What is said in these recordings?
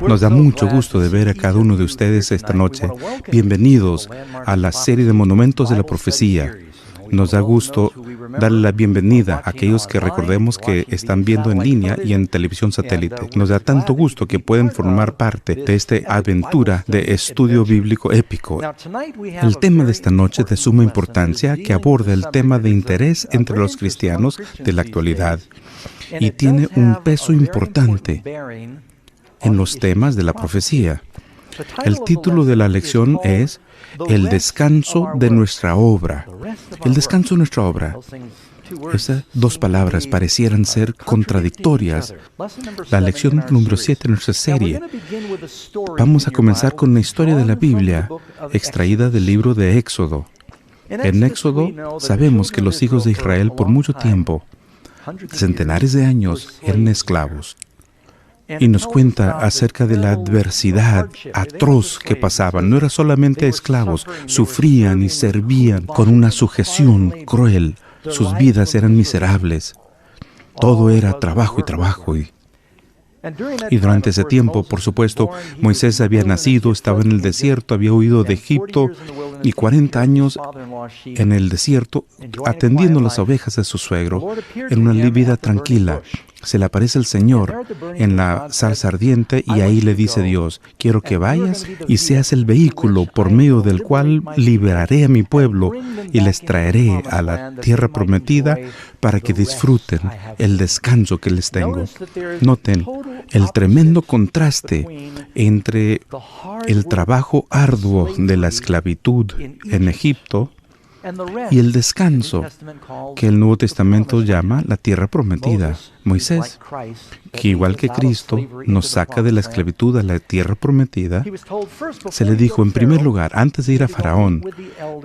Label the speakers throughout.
Speaker 1: Nos da mucho gusto de ver a cada uno de ustedes esta noche. Bienvenidos a la serie de Monumentos de la Profecía. Nos da gusto darle la bienvenida a aquellos que recordemos que están viendo en línea y en televisión satélite. Nos da tanto gusto que pueden formar parte de esta aventura de estudio bíblico épico. El tema de esta noche es de suma importancia, que aborda el tema de interés entre los cristianos de la actualidad y tiene un peso importante en los temas de la profecía. El título de la lección es El descanso de nuestra obra. El descanso de nuestra obra. Esas dos palabras parecieran ser contradictorias. La lección número 7 de nuestra serie. Vamos a comenzar con la historia de la Biblia, extraída del libro de Éxodo. En Éxodo sabemos que los hijos de Israel por mucho tiempo, centenares de años, eran esclavos. Y nos cuenta acerca de la adversidad atroz que pasaban. No eran solamente esclavos, sufrían y servían con una sujeción cruel. Sus vidas eran miserables. Todo era trabajo y trabajo. Y durante ese tiempo, por supuesto, Moisés había nacido, estaba en el desierto, había huido de Egipto y 40 años en el desierto atendiendo las ovejas de su suegro en una vida tranquila. Se le aparece el Señor en la zarza ardiente y ahí le dice Dios, quiero que vayas y seas el vehículo por medio del cual liberaré a mi pueblo y les traeré a la tierra prometida para que disfruten el descanso que les tengo. Noten el tremendo contraste entre el trabajo arduo de la esclavitud en Egipto y el descanso que el Nuevo Testamento llama la tierra prometida. Moisés, que igual que Cristo nos saca de la esclavitud a la tierra prometida, se le dijo en primer lugar, antes de ir a Faraón,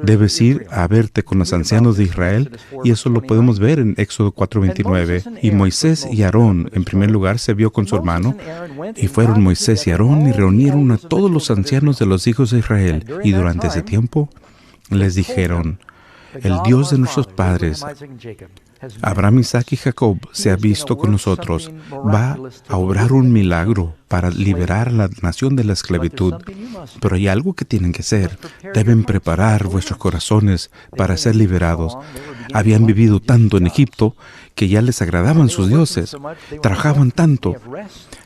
Speaker 1: debes ir a verte con los ancianos de Israel, y eso lo podemos ver en Éxodo 4:29. Y Moisés y Aarón, en primer lugar, se vio con su hermano, y fueron Moisés y Aarón y reunieron a todos los ancianos de los hijos de Israel, y durante ese tiempo les dijeron, el Dios de nuestros padres, Abraham, Isaac y Jacob, se ha visto con nosotros. Va a obrar un milagro para liberar a la nación de la esclavitud. Pero hay algo que tienen que hacer. Deben preparar vuestros corazones para ser liberados. Habían vivido tanto en Egipto que ya les agradaban sus dioses. Trabajaban tanto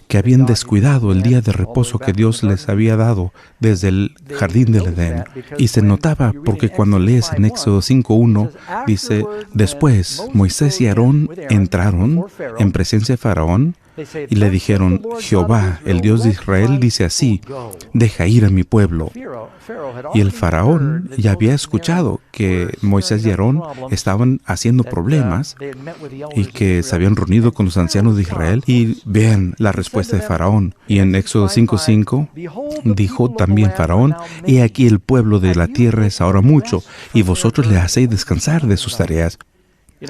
Speaker 1: que habían descuidado el día de reposo que Dios les había dado desde el jardín del Edén. Y se notaba porque cuando lees en Éxodo 5:1, dice, después Moisés y Aarón entraron en presencia de Faraón y le dijeron, Jehová, el Dios de Israel, dice así, deja ir a mi pueblo. Y el Faraón ya había escuchado que Moisés y Aarón estaban haciendo problemas y que se habían reunido con los ancianos de Israel. Y vean la respuesta de Faraón. Y en Éxodo 5:5 dijo también Faraón, he aquí el pueblo de la tierra es ahora mucho, y vosotros le hacéis descansar de sus tareas.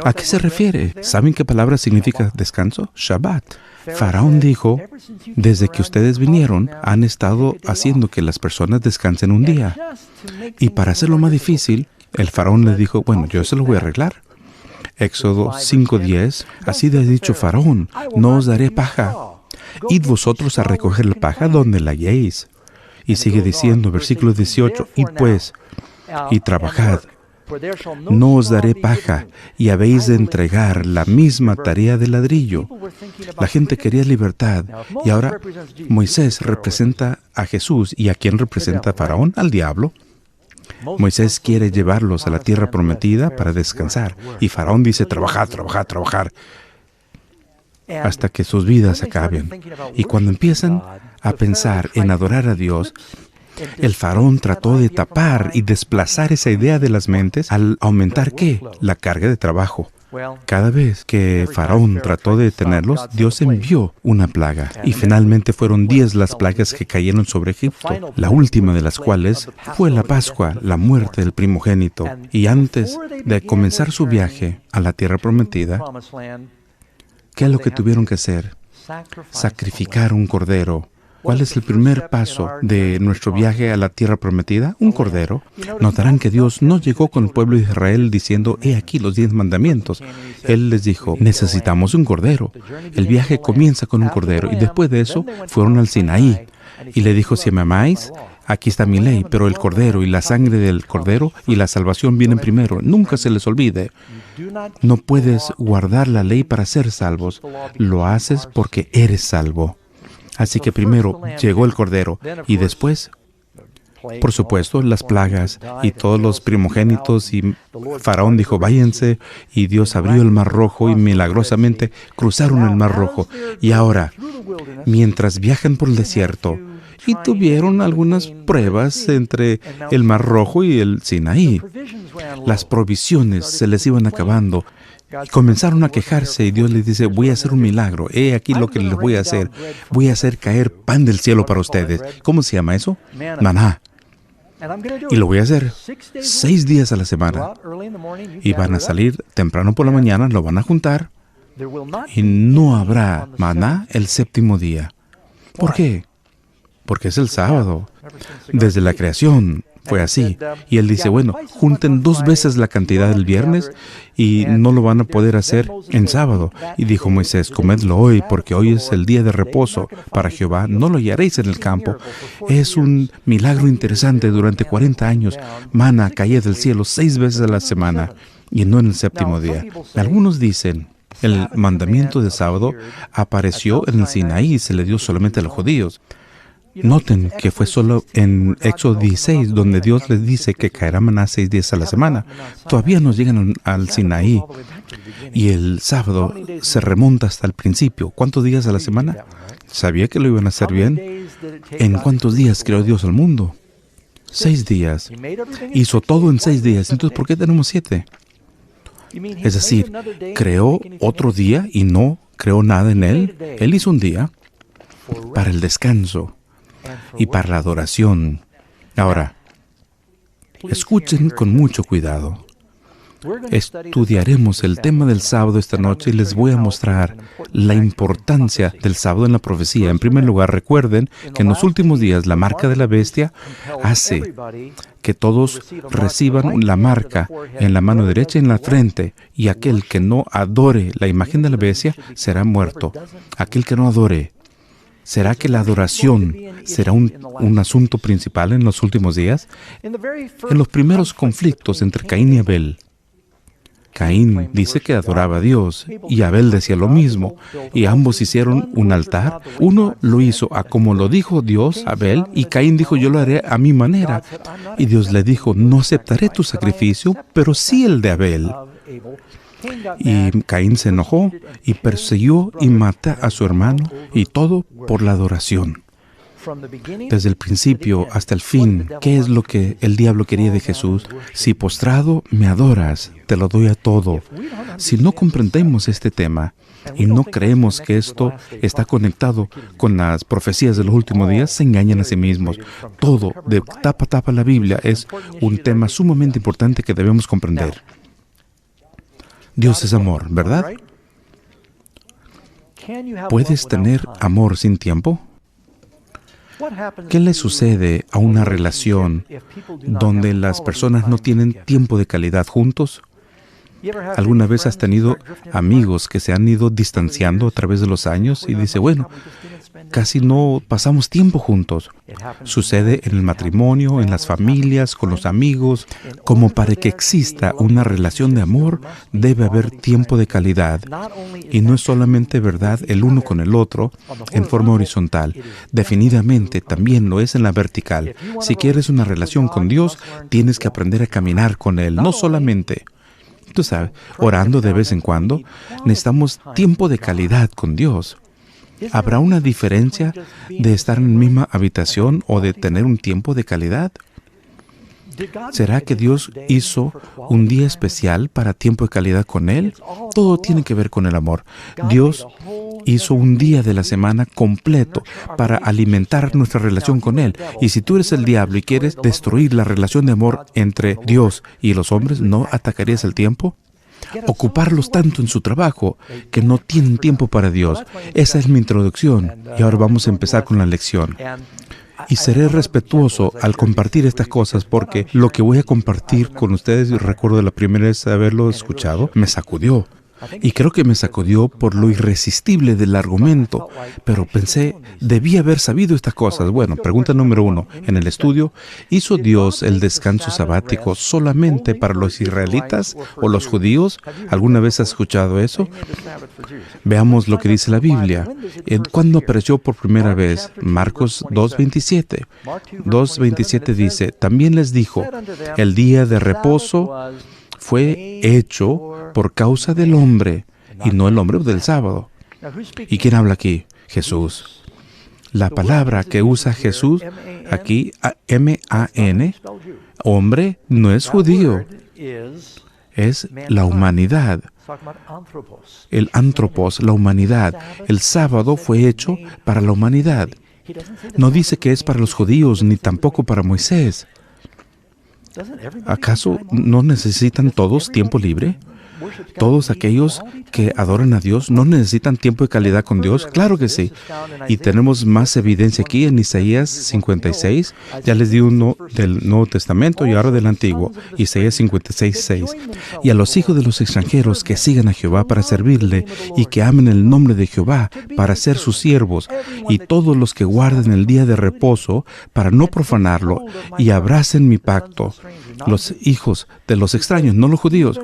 Speaker 1: ¿A qué se refiere? ¿Saben qué palabra significa descanso? Shabbat. Faraón dijo, desde que ustedes vinieron, han estado haciendo que las personas descansen un día. Y para hacerlo más difícil, el Faraón les dijo, bueno, yo se lo voy a arreglar. Éxodo 5:10, así ha dicho Faraón, no os daré paja. Id vosotros a recoger la paja donde la halléis. Y sigue diciendo, versículo 18, id pues, y trabajad. No os daré paja, y habéis de entregar la misma tarea de ladrillo. La gente quería libertad, y ahora Moisés representa a Jesús. ¿Y a quién representa a Faraón? Al diablo. Moisés quiere llevarlos a la tierra prometida para descansar, y Faraón dice, trabajad, trabajad, trabajad, hasta que sus vidas acaben. Y cuando empiezan a pensar en adorar a Dios, el Faraón trató de tapar y desplazar esa idea de las mentes al aumentar, ¿qué? La carga de trabajo. Cada vez que Faraón trató de detenerlos, Dios envió una plaga. Y finalmente fueron 10 las plagas que cayeron sobre Egipto, la última de las cuales fue la Pascua, la muerte del primogénito. Y antes de comenzar su viaje a la tierra prometida, ¿qué es lo que tuvieron que hacer? Sacrificar un cordero ¿Cuál es el primer paso de nuestro viaje a la tierra prometida? Un cordero. Notarán que Dios no llegó con el pueblo de Israel diciendo, he aquí los 10 mandamientos. Él les dijo, necesitamos un cordero. El viaje comienza con un cordero y después de eso fueron al Sinaí. Y le dijo, si me amáis, aquí está mi ley, pero el cordero y la sangre del cordero y la salvación vienen primero. Nunca se les olvide. No puedes guardar la ley para ser salvos. Lo haces porque eres salvo. Así que primero llegó el cordero y después, por supuesto, las plagas y todos los primogénitos, y Faraón dijo, váyanse, y Dios abrió el mar rojo y milagrosamente cruzaron el mar rojo. Y ahora, mientras viajan por el desierto, y tuvieron algunas pruebas entre el mar rojo y el Sinaí, las provisiones se les iban acabando. Y comenzaron a quejarse y Dios les dice, voy a hacer un milagro. He aquí lo que les voy a hacer. Voy a hacer caer pan del cielo para ustedes. ¿Cómo se llama eso? Maná. Y lo voy a hacer 6 días a la semana. Y van a salir temprano por la mañana, lo van a juntar. Y no habrá maná el 7º día. ¿Por qué? Porque es el sábado. Desde la creación fue así. Y él dice, bueno, junten 2 veces la cantidad del viernes y no lo van a poder hacer en sábado. Y dijo Moisés, comedlo hoy, porque hoy es el día de reposo para Jehová. No lo hallaréis en el campo. Es un milagro interesante. Durante 40 años, maná caía del cielo 6 veces a la semana y no en el 7º día. Algunos dicen, el mandamiento de sábado apareció en el Sinaí y se le dio solamente a los judíos. Noten que fue solo en Éxodo 16 donde Dios les dice que caerá maná 6 días a la semana. Todavía no llegan al Sinaí. Y el sábado se remonta hasta el principio. ¿Cuántos días a la semana? ¿Sabía que lo iban a hacer bien? ¿En cuántos días creó Dios al mundo? 6 días. Hizo todo en 6 días. Entonces, ¿por qué tenemos 7? Es decir, creó otro día y no creó nada en él. Él hizo un día para el descanso y para la adoración. Ahora, escuchen con mucho cuidado. Estudiaremos el tema del sábado esta noche y les voy a mostrar la importancia del sábado en la profecía. En primer lugar, recuerden que en los últimos días la marca de la bestia hace que todos reciban la marca en la mano derecha y en la frente, y aquel que no adore la imagen de la bestia será muerto. Aquel que no adore. ¿Será que la adoración será un asunto principal en los últimos días? En los primeros conflictos entre Caín y Abel, Caín dice que adoraba a Dios y Abel decía lo mismo, y ambos hicieron un altar. Uno lo hizo a como lo dijo Dios, Abel, y Caín dijo, yo lo haré a mi manera. Y Dios le dijo, no aceptaré tu sacrificio, pero sí el de Abel. Y Caín se enojó y persiguió y mató a su hermano, y todo por la adoración. Desde el principio hasta el fin, ¿qué es lo que el diablo quería de Jesús? Si postrado me adoras, te lo doy a todo. Si no comprendemos este tema y no creemos que esto está conectado con las profecías de los últimos días, se engañan a sí mismos. Todo, de tapa a tapa la Biblia, es un tema sumamente importante que debemos comprender. Dios es amor, ¿verdad? ¿Puedes tener amor sin tiempo? ¿Qué le sucede a una relación donde las personas no tienen tiempo de calidad juntos? ¿Alguna vez has tenido amigos que se han ido distanciando a través de los años y dice, bueno, casi no pasamos tiempo juntos? Sucede en el matrimonio, en las familias, con los amigos. Como para que exista una relación de amor, debe haber tiempo de calidad. Y no es solamente verdad el uno con el otro en forma horizontal. Definitivamente también lo es en la vertical. Si quieres una relación con Dios, tienes que aprender a caminar con Él, no solamente, tú sabes, orando de vez en cuando. Necesitamos tiempo de calidad con Dios. ¿Habrá una diferencia de estar en la misma habitación o de tener un tiempo de calidad? ¿Será que Dios hizo un día especial para tiempo de calidad con Él? Todo tiene que ver con el amor. Dios hizo un día de la semana completo para alimentar nuestra relación con Él. Y si tú eres el diablo y quieres destruir la relación de amor entre Dios y los hombres, ¿no atacarías el tiempo? ocuparlos tanto en su trabajo que no tienen tiempo para Dios. Esa es mi introducción y ahora vamos a empezar con la lección. Y seré respetuoso al compartir estas cosas porque lo que voy a compartir con ustedes, recuerdo la primera vez haberlo escuchado, me sacudió. Y creo que me sacudió por lo irresistible del argumento. Pero pensé, debí haber sabido estas cosas. Bueno, pregunta número 1. En el estudio, ¿hizo Dios el descanso sabático solamente para los israelitas o los judíos? ¿Alguna vez has escuchado eso? Veamos lo que dice la Biblia. ¿Cuándo apareció por primera vez? Marcos 2:27. 2:27 dice, también les dijo, el día de reposo fue hecho por causa del hombre, y no el hombre del sábado. ¿Y quién habla aquí? Jesús. La palabra que usa Jesús aquí, M-A-N, hombre, no es judío, es la humanidad. El antropos, la humanidad. El sábado fue hecho para la humanidad. No dice que es para los judíos, ni tampoco para Moisés. ¿Acaso no necesitan todos tiempo libre? ¿Todos aquellos que adoran a Dios no necesitan tiempo de calidad con Dios? Claro que sí. Y tenemos más evidencia aquí en Isaías 56. Ya les di uno del Nuevo Testamento y ahora del Antiguo. Isaías 56:6. Y a los hijos de los extranjeros que sigan a Jehová para servirle y que amen el nombre de Jehová para ser sus siervos, y todos los que guarden el día de reposo para no profanarlo y abracen mi pacto. Los hijos de los extraños, no los judíos.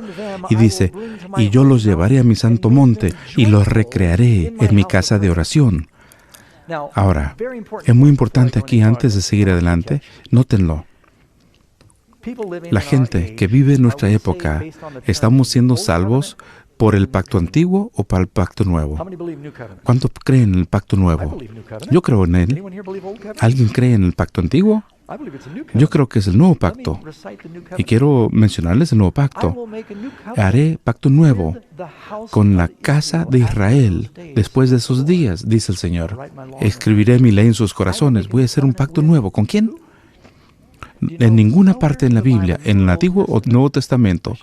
Speaker 1: Y dice, y yo los llevaré a mi santo monte y los recrearé en mi casa de oración. Ahora, es muy importante aquí, antes de seguir adelante, nótenlo. La gente que vive en nuestra época, ¿estamos siendo salvos por el pacto antiguo o para el pacto nuevo? ¿Cuántos creen en el pacto nuevo? Yo creo en él. ¿Alguien cree en el pacto antiguo? Yo creo que es el nuevo pacto. Y quiero mencionarles el nuevo pacto. Haré pacto nuevo con la casa de Israel después de esos días, dice el Señor. Escribiré mi ley en sus corazones. Voy a hacer un pacto nuevo. ¿Con quién? En ninguna parte en la Biblia, en el Antiguo o Nuevo Testamento,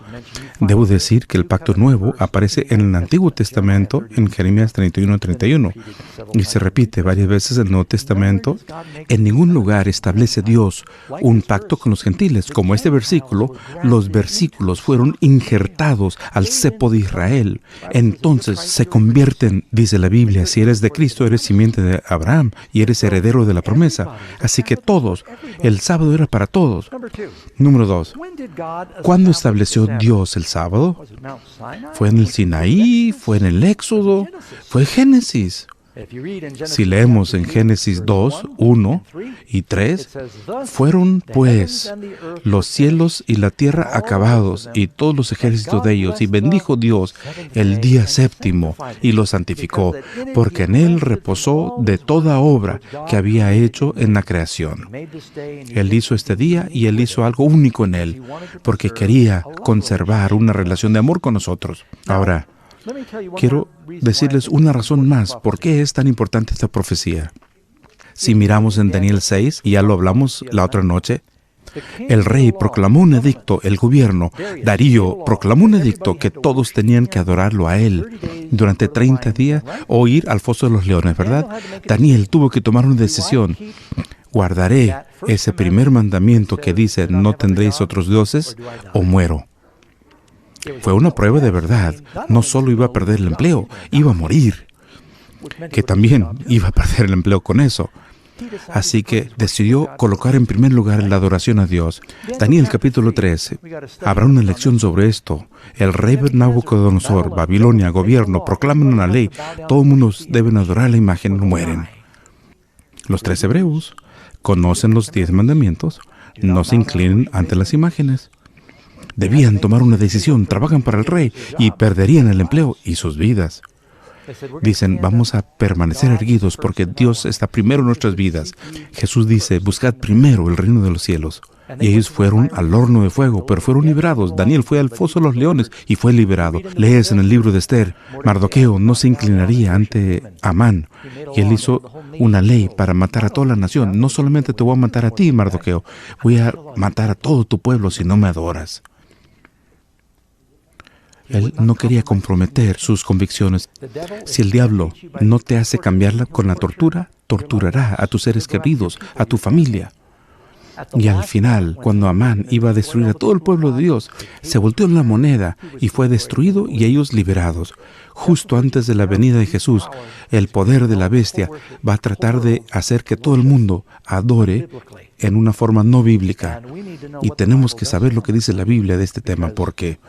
Speaker 1: debo decir que el pacto nuevo aparece en el Antiguo Testamento, en Jeremías 31:31, y se repite varias veces en el Nuevo Testamento. En ningún lugar establece Dios un pacto con los gentiles. Como este versículo, los versículos fueron injertados al cepo de Israel. Entonces se convierten, dice la Biblia, si eres de Cristo, eres simiente de Abraham y eres heredero de la promesa. Así que todos, el sábado era para todos. Número 2. ¿Cuándo estableció Dios el sábado? ¿Fue en el Sinaí? ¿Fue en el Éxodo? ¿Fue en Génesis? Si leemos en Génesis 2, 1 y 3, fueron pues los cielos y la tierra acabados y todos los ejércitos de ellos, y bendijo Dios el día séptimo y lo santificó, porque en él reposó de toda obra que había hecho en la creación. Él hizo este día y él hizo algo único en él, porque quería conservar una relación de amor con nosotros. Ahora, quiero decirles una razón más por qué es tan importante esta profecía. Si miramos en Daniel 6, y ya lo hablamos la otra noche, el rey proclamó un edicto, el gobierno, Darío proclamó un edicto que todos tenían que adorarlo a él durante 30 días o ir al foso de los leones, ¿verdad? Daniel tuvo que tomar una decisión. ¿Guardaré ese primer mandamiento que dice no tendréis otros dioses o muero? Fue una prueba de verdad. No solo iba a perder el empleo, iba a morir. Que también iba a perder el empleo con eso. Así que decidió colocar en primer lugar la adoración a Dios. Daniel capítulo 13. Habrá una lección sobre esto. El rey Nabucodonosor, Babilonia, gobierno, proclaman una ley. Todo el mundo debe adorar la imagen, no mueren. Los 3 hebreos conocen los 10 mandamientos. No se inclinen ante las imágenes. Debían tomar una decisión, trabajan para el rey y perderían el empleo y sus vidas. Dicen, vamos a permanecer erguidos porque Dios está primero en nuestras vidas. Jesús dice, buscad primero el reino de los cielos. Y ellos fueron al horno de fuego, pero fueron liberados. Daniel fue al foso de los leones y fue liberado. Lees en el libro de Esther, Mardoqueo no se inclinaría ante Amán. Y él hizo una ley para matar a toda la nación. No solamente te voy a matar a ti, Mardoqueo, voy a matar a todo tu pueblo si no me adoras. Él no quería comprometer sus convicciones. Si el diablo no te hace cambiarla con la tortura, torturará a tus seres queridos, a tu familia. Y al final, cuando Amán iba a destruir a todo el pueblo de Dios, se volteó la moneda y fue destruido y ellos liberados. Justo antes de la venida de Jesús, el poder de la bestia va a tratar de hacer que todo el mundo adore en una forma no bíblica. Y tenemos que saber lo que dice la Biblia de este tema, porque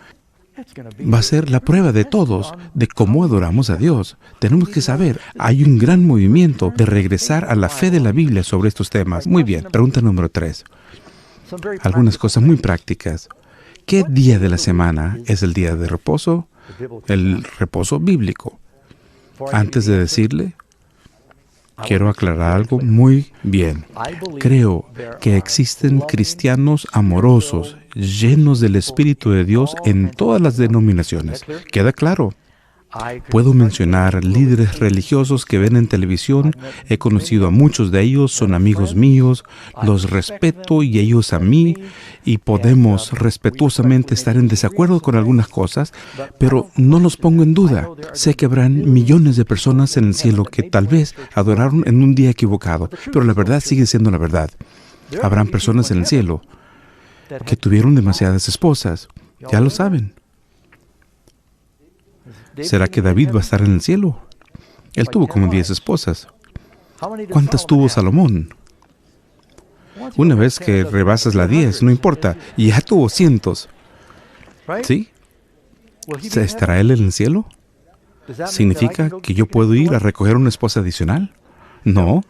Speaker 1: va a ser la prueba de todos de cómo adoramos a Dios. Tenemos que saber, hay un gran movimiento de regresar a la fe de la Biblia sobre estos temas. Muy bien, pregunta número 3. Algunas cosas muy prácticas. ¿Qué día de la semana es el día de reposo? El reposo bíblico. Antes de decirle, quiero aclarar algo muy bien. Creo que existen cristianos amorosos, llenos del Espíritu de Dios en todas las denominaciones. ¿Queda claro? Puedo mencionar líderes religiosos que ven en televisión. He conocido a muchos de ellos, son amigos míos, los respeto y ellos a mí, y podemos respetuosamente estar en desacuerdo con algunas cosas, pero no los pongo en duda. Sé que habrán millones de personas en el cielo que tal vez adoraron en un día equivocado, pero la verdad sigue siendo la verdad. Habrán personas en el cielo que tuvieron demasiadas esposas. Ya lo saben. ¿Será que David va a estar en el cielo? Él tuvo como 10 esposas. ¿Cuántas tuvo Salomón? Una vez que rebasas la 10, no importa, ya tuvo cientos. ¿Sí? ¿Estará él en el cielo? ¿Significa que yo puedo ir a recoger una esposa adicional? No.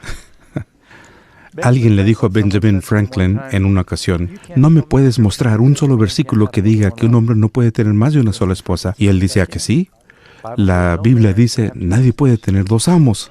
Speaker 1: Alguien le dijo a Benjamin Franklin en una ocasión, no me puedes mostrar un solo versículo que diga que un hombre no puede tener más de una sola esposa. Y él dice, ¿a que sí? La Biblia dice, nadie puede tener 2 amos.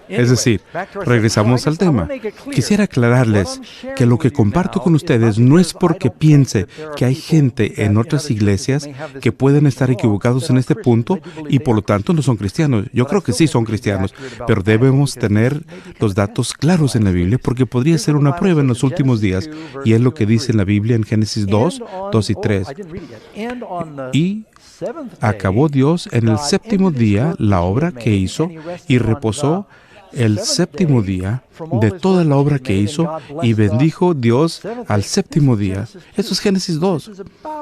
Speaker 1: Es decir, regresamos al tema. Quisiera aclararles que lo que comparto con ustedes no es porque piense que hay gente en otras iglesias que pueden estar equivocados en este punto y por lo tanto no son cristianos. Yo creo que sí son cristianos, pero debemos tener los datos claros en la Biblia porque podría ser una prueba en los últimos días, y es lo que dice en la Biblia en Génesis 2, 2 y 3. Y acabó Dios en el séptimo día la obra que hizo y reposó el séptimo día de toda la obra que hizo y bendijo Dios al séptimo día. Esto es Génesis 2.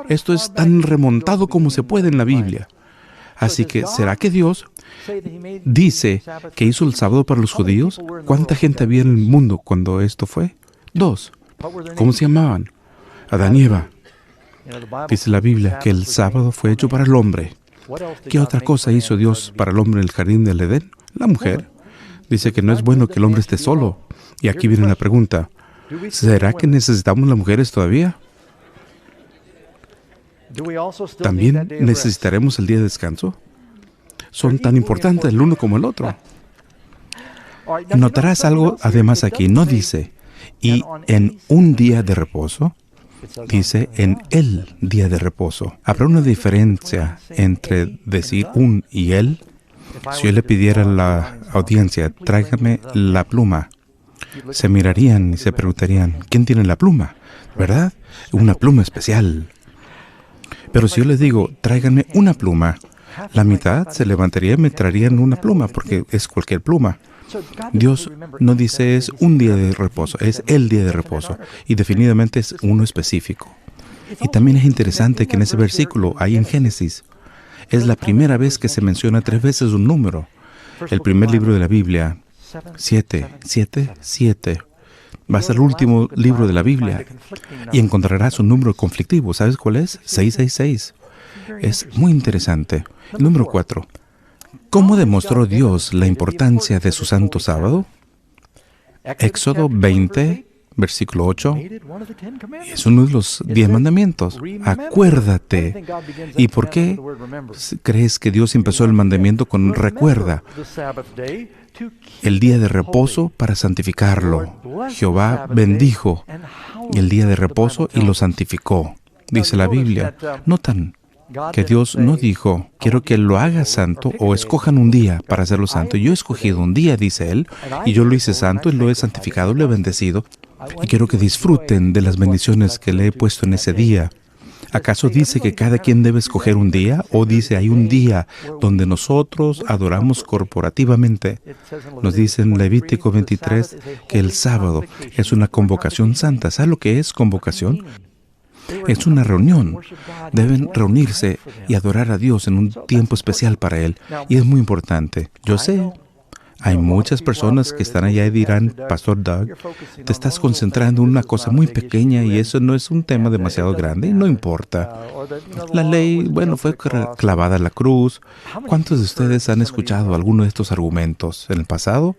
Speaker 1: Esto es tan remontado como se puede en la Biblia. Así que, ¿será que Dios dice que hizo el sábado para los judíos? ¿Cuánta gente había en el mundo cuando esto fue? 2. ¿Cómo se llamaban? Adán y Eva. Dice la Biblia que el sábado fue hecho para el hombre. ¿Qué otra cosa hizo Dios para el hombre en el jardín del Edén? La mujer. Dice que no es bueno que el hombre esté solo. Y aquí viene la pregunta. ¿Será que necesitamos las mujeres todavía? ¿También necesitaremos el día de descanso? Son tan importantes el uno como el otro. Notarás algo además aquí. No dice, y en un día de reposo. Dice, en el día de reposo. ¿Habrá una diferencia entre decir un y el? Si yo le pidiera a la audiencia, tráigame la pluma, se mirarían y se preguntarían, ¿quién tiene la pluma? ¿Verdad? Una pluma especial. Pero si yo les digo, tráiganme una pluma, la mitad se levantaría y me traerían una pluma, porque es cualquier pluma. Dios no dice es un día de reposo, es el día de reposo, y definitivamente es uno específico. Y también es interesante que en ese versículo, ahí en Génesis, es la primera vez que se menciona 3 veces un número. El primer libro de la Biblia, 7, 7, 7. Va a ser el último libro de la Biblia y encontrarás un número conflictivo. ¿Sabes cuál es? 666. Es muy interesante. El número 4. ¿Cómo demostró Dios la importancia de su santo sábado? Éxodo 20, versículo 8. Es uno de los 10 mandamientos. Acuérdate. ¿Y por qué crees que Dios empezó el mandamiento con recuerda? El día de reposo para santificarlo. Jehová bendijo el día de reposo y lo santificó. Dice la Biblia. ¿Notan que Dios no dijo, quiero que lo haga santo o escojan un día para hacerlo santo? Yo he escogido un día, dice Él, y yo lo hice santo y lo he santificado, lo he bendecido. Y quiero que disfruten de las bendiciones que le he puesto en ese día. ¿Acaso dice que cada quien debe escoger un día? ¿O dice hay un día donde nosotros adoramos corporativamente? Nos dice en Levítico 23 que el sábado es una convocación santa. ¿Sabe lo que es convocación? Es una reunión. Deben reunirse y adorar a Dios en un tiempo especial para Él. Y es muy importante. Yo sé, hay muchas personas que están allá y dirán, Pastor Doug, te estás concentrando en una cosa muy pequeña y eso no es un tema demasiado grande y no importa. La ley, bueno, fue clavada en la cruz. ¿Cuántos de ustedes han escuchado alguno de estos argumentos en el pasado?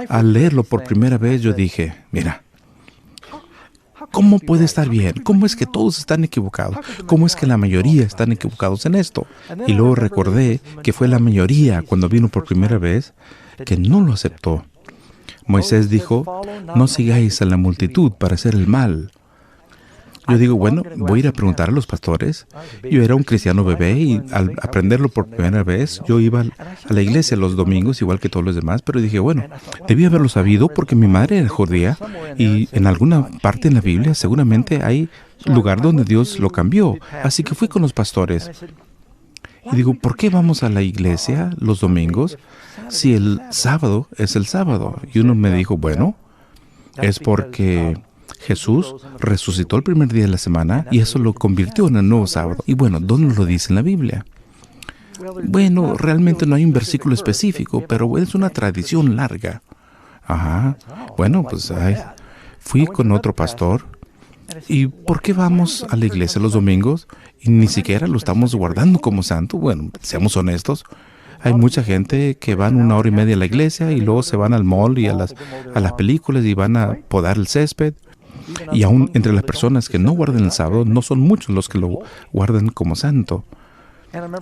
Speaker 1: Al leerlo por primera vez yo dije, mira, ¿cómo puede estar bien? ¿Cómo es que todos están equivocados? ¿Cómo es que la mayoría están equivocados en esto? Y luego recordé que fue la mayoría cuando vino por primera vez que no lo aceptó. Moisés dijo, no sigáis a la multitud para hacer el mal. Yo digo, bueno, voy a ir a preguntar a los pastores. Yo era un cristiano bebé y al aprenderlo por primera vez, yo iba a la iglesia los domingos, igual que todos los demás, pero dije, bueno, debí haberlo sabido porque mi madre era judía y en alguna parte en la Biblia seguramente hay lugar donde Dios lo cambió. Así que fui con los pastores. Y digo, ¿por qué vamos a la iglesia los domingos si el sábado es el sábado? Y uno me dijo, bueno, es porque Jesús resucitó el primer día de la semana y eso lo convirtió en el nuevo sábado. Y bueno, ¿dónde lo dice en la Biblia? Bueno, realmente no hay un versículo específico, pero es una tradición larga. Ajá. Bueno, pues fui con otro pastor. ¿Y por qué vamos a la iglesia los domingos y ni siquiera lo estamos guardando como santo? Bueno, seamos honestos. Hay mucha gente que van 1 hora y media a la iglesia y luego se van al mall y a las películas y van a podar el césped. Y aún entre las personas que no guardan el sábado, no son muchos los que lo guardan como santo.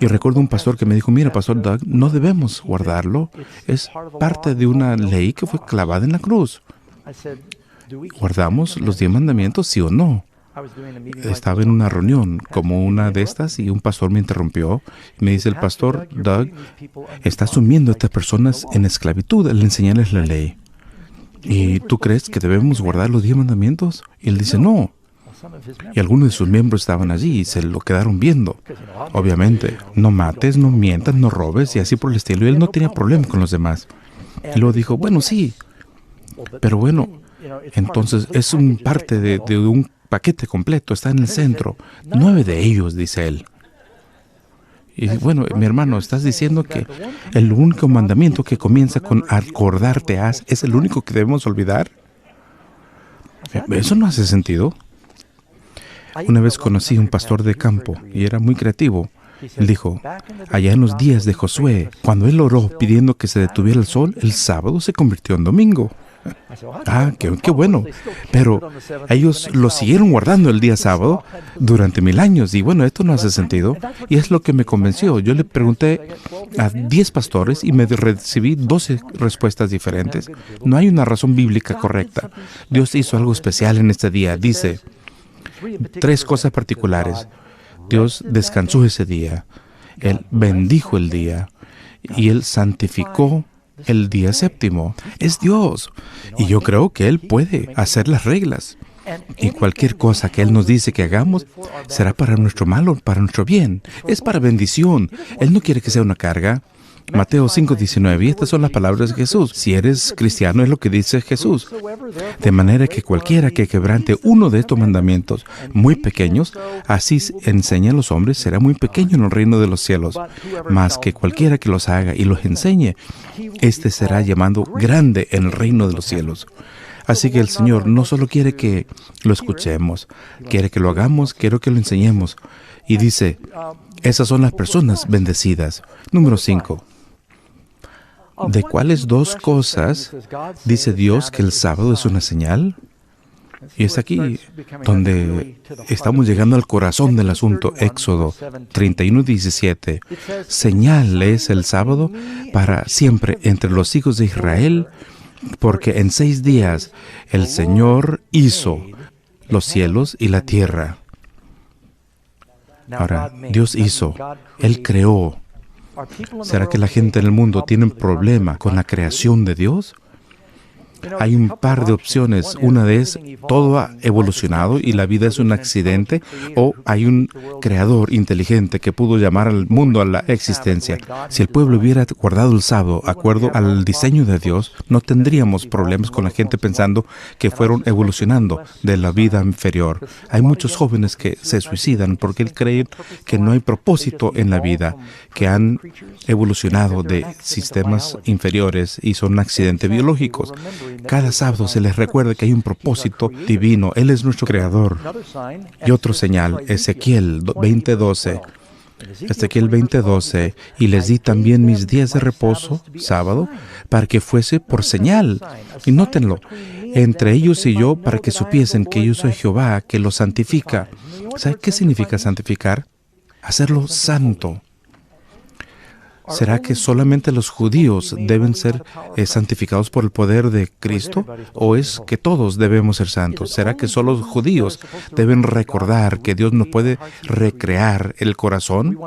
Speaker 1: Y recuerdo un pastor que me dijo, mira, Pastor Doug, no debemos guardarlo. Es parte de una ley que fue clavada en la cruz. ¿Guardamos los 10 mandamientos, sí o no? Estaba en una reunión como una de estas y un pastor me interrumpió. Y me dice, el pastor Doug está sumiendo a estas personas en esclavitud al enseñarles la ley. ¿Y tú crees que debemos guardar los 10 mandamientos? Y él dice, no. Y algunos de sus miembros estaban allí y se lo quedaron viendo. Obviamente, no mates, no mientas, no robes y así por el estilo. Y él no tenía problema con los demás. Y luego dijo, bueno, sí. Pero bueno, entonces es un parte de un paquete completo, está en el centro. 9 de ellos, dice él. Y bueno, mi hermano, estás diciendo que el único mandamiento que comienza con acordarte haz es el único que debemos olvidar. Eso no hace sentido. Una vez conocí a un pastor de campo y era muy creativo. Él dijo, allá en los días de Josué, cuando él oró pidiendo que se detuviera el sol, el sábado se convirtió en domingo. Ah, qué bueno. Pero ellos lo siguieron guardando el día sábado durante 1000 años. Y bueno, esto no hace sentido. Y es lo que me convenció. Yo le pregunté a 10 pastores y me recibí 12 respuestas diferentes. No hay una razón bíblica correcta. Dios hizo algo especial en este día. Dice 3 cosas particulares. Dios descansó ese día. Él bendijo el día. Y Él santificó el día séptimo. Es Dios. Y yo creo que Él puede hacer las reglas. Y cualquier cosa que Él nos dice que hagamos será para nuestro mal o para nuestro bien. Es para bendición. Él no quiere que sea una carga. Mateo 5:19, y estas son las palabras de Jesús. Si eres cristiano, es lo que dice Jesús. De manera que cualquiera que quebrante uno de estos mandamientos muy pequeños, así enseña a los hombres, será muy pequeño en el reino de los cielos. Mas que cualquiera que los haga y los enseñe, este será llamado grande en el reino de los cielos. Así que el Señor no solo quiere que lo escuchemos, quiere que lo hagamos, quiere que lo enseñemos. Y dice, esas son las personas bendecidas. Número 5. ¿De cuáles 2 cosas dice Dios que el sábado es una señal? Y es aquí donde estamos llegando al corazón del asunto. Éxodo 31:17. Señal es el sábado para siempre entre los hijos de Israel, porque en 6 días el Señor hizo los cielos y la tierra. Ahora, Dios hizo, Él creó. ¿Será que la gente en el mundo tiene un problema con la creación de Dios? Hay un par de opciones. Una es, todo ha evolucionado y la vida es un accidente, o hay un creador inteligente que pudo llamar al mundo a la existencia. Si el pueblo hubiera guardado el sábado acuerdo al diseño de Dios, no tendríamos problemas con la gente pensando que fueron evolucionando de la vida inferior. Hay muchos jóvenes que se suicidan porque creen que no hay propósito en la vida, que han evolucionado de sistemas inferiores y son accidentes biológicos. Cada sábado se les recuerda que hay un propósito divino. Él es nuestro creador. Y otro señal, Ezequiel 20:12. Ezequiel 20:12, y les di también mis días de reposo, sábado, para que fuese por señal. Y nótenlo, entre ellos y yo, para que supiesen que yo soy Jehová, que los santifica. ¿Sabe qué significa santificar? Hacerlo santo. ¿Será que solamente los judíos deben ser santificados por el poder de Cristo? ¿O es que todos debemos ser santos? ¿Será que solo los judíos deben recordar que Dios no puede recrear el corazón?